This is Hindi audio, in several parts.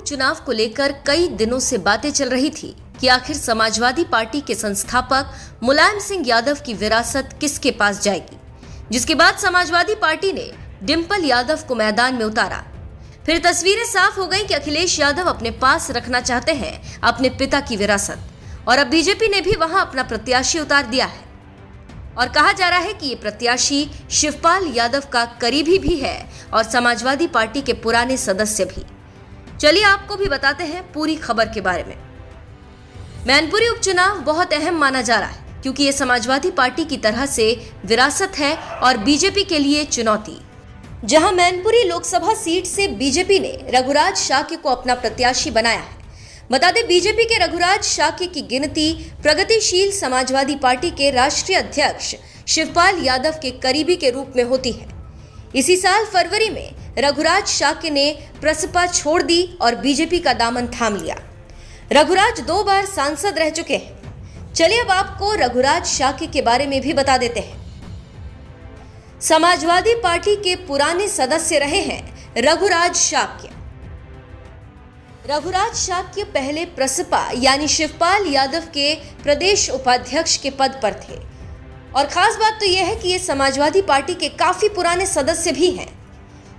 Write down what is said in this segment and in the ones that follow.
उपचुनाव को लेकर कई दिनों से बातें चल रही थी कि आखिर समाजवादी पार्टी के संस्थापक मुलायम सिंह यादव की विरासत किसके पास जाएगी, जिसके बाद समाजवादी पार्टी ने डिंपल यादव को मैदान में उतारा। फिर तस्वीरें साफ हो गईं कि अखिलेश यादव अपने पास रखना चाहते हैं अपने पिता की विरासत, और अब बीजेपी ने भी वहां अपना प्रत्याशी उतार दिया है। और कहा जा रहा है कि ये प्रत्याशी शिवपाल यादव का करीबी भी है और समाजवादी पार्टी के पुराने सदस्य भी। चलिए आपको भी बताते हैं पूरी खबर के बारे में। मैनपुरी उपचुनाव बहुत अहम माना जा रहा है क्योंकि ये समाजवादी पार्टी की तरह से विरासत है और बीजेपी के लिए चुनौती। जहां मैनपुरी लोकसभा सीट से बीजेपी ने रघुराज शाक्य को अपना प्रत्याशी बनाया है। बता दें, बीजेपी के रघुराज शाक्य की गिनती प्रगतिशील समाजवादी पार्टी के राष्ट्रीय अध्यक्ष शिवपाल यादव के करीबी के रूप में होती है। इसी साल फरवरी में रघुराज शाक्य ने प्रसपा छोड़ दी और बीजेपी का दामन थाम लिया। रघुराज 2 बार सांसद रह चुके हैं। चलिए अब आपको रघुराज शाक्य के बारे में भी बता देते हैं। समाजवादी पार्टी के पुराने सदस्य रहे हैं रघुराज शाक्य। रघुराज शाक्य पहले प्रसपा यानी शिवपाल यादव के प्रदेश उपाध्यक्ष के पद पर थे, और खास बात तो यह है कि ये समाजवादी पार्टी के काफी पुराने सदस्य भी हैं।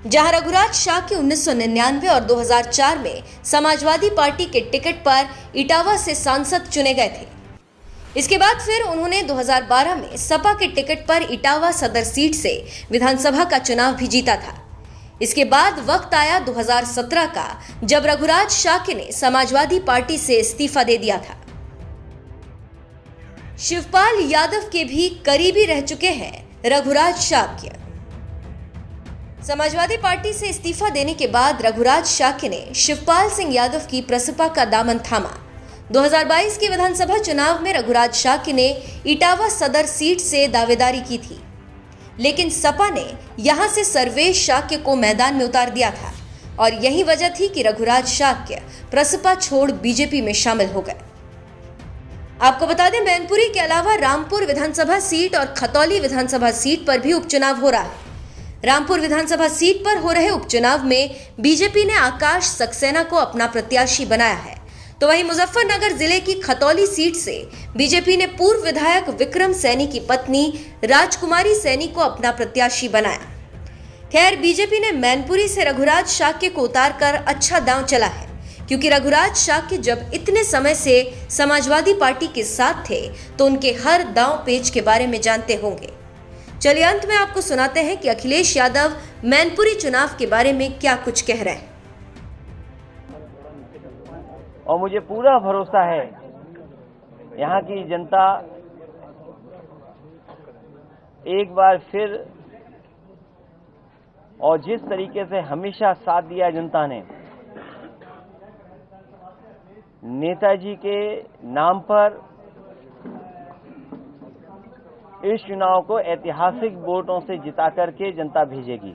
जहां रघुराज शाक्य 1999 और 2004 में समाजवादी पार्टी के टिकट पर इटावा से सांसद चुने गए थे। इसके बाद फिर उन्होंने 2012 में सपा के टिकट पर इटावा सदर सीट से विधानसभा का चुनाव भी जीता था। इसके बाद वक्त आया 2017 का, जब रघुराज शाक्य ने समाजवादी पार्टी से इस्तीफा दे दिया था। शिवपाल यादव के भी करीबी रह चुके हैं रघुराज शाक्य। समाजवादी पार्टी से इस्तीफा देने के बाद रघुराज शाक्य ने शिवपाल सिंह यादव की प्रसपा का दामन थामा। 2022 के विधानसभा चुनाव में रघुराज शाक्य ने इटावा सदर सीट से दावेदारी की थी, लेकिन सपा ने यहां से सर्वेश शाक्य को मैदान में उतार दिया था, और यही वजह थी कि रघुराज शाक्य प्रसपा छोड़ बीजेपी में शामिल हो गए। आपको बता दें, मैनपुरी के अलावा रामपुर विधानसभा सीट और खतौली विधानसभा सीट पर भी उपचुनाव हो रहा है। रामपुर विधानसभा सीट पर हो रहे उपचुनाव में बीजेपी ने आकाश सक्सेना को अपना प्रत्याशी बनाया है, तो वहीं मुजफ्फरनगर जिले की खतौली सीट से बीजेपी ने पूर्व विधायक विक्रम सैनी की पत्नी राजकुमारी सैनी को अपना प्रत्याशी बनाया। खैर, बीजेपी ने मैनपुरी से रघुराज शाक्य को उतारकर अच्छा दांव चला है, क्योंकि रघुराज शाक्य जब इतने समय से समाजवादी पार्टी के साथ थे तो उनके हर दांव पेच के बारे में जानते होंगे। चलिए अंत में आपको सुनाते हैं कि अखिलेश यादव मैनपुरी चुनाव के बारे में क्या कुछ कह रहे हैं। और मुझे पूरा भरोसा है यहाँ की जनता एक बार फिर, और जिस तरीके से हमेशा साथ दिया जनता ने नेताजी के नाम पर, इस चुनाव को ऐतिहासिक वोटों से जिता करके जनता भेजेगी।